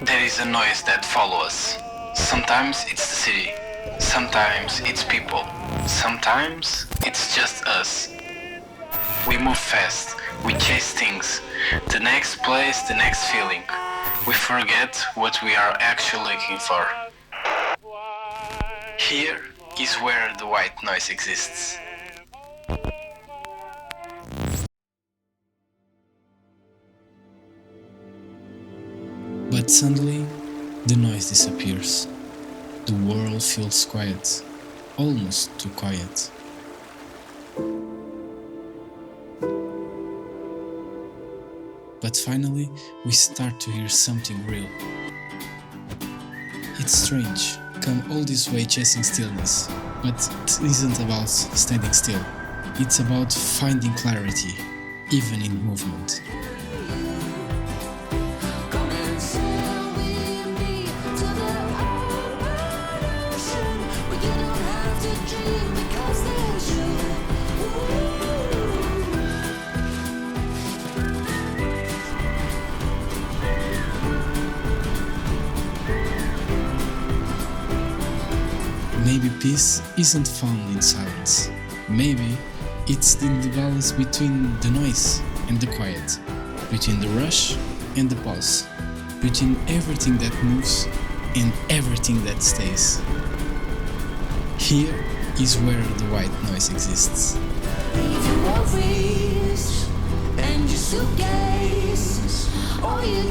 There is a noise that follows us. Sometimes it's the city, sometimes it's people, sometimes it's just us. We move fast, we chase things, the next place, the next feeling. We forget what we are actually looking for. Here is where the white noise exists. But suddenly, the noise disappears. The world feels quiet, almost too quiet. But finally, we start to hear something real. It's strange, come all this way chasing stillness, but it isn't about standing still. It's about finding clarity, even in movement. Maybe peace isn't found in silence. Maybe it's in the balance between the noise and the quiet, between the rush and the pause, between everything that moves and everything that stays. Here is where the white noise exists. Leave your worries and your suitcase, all you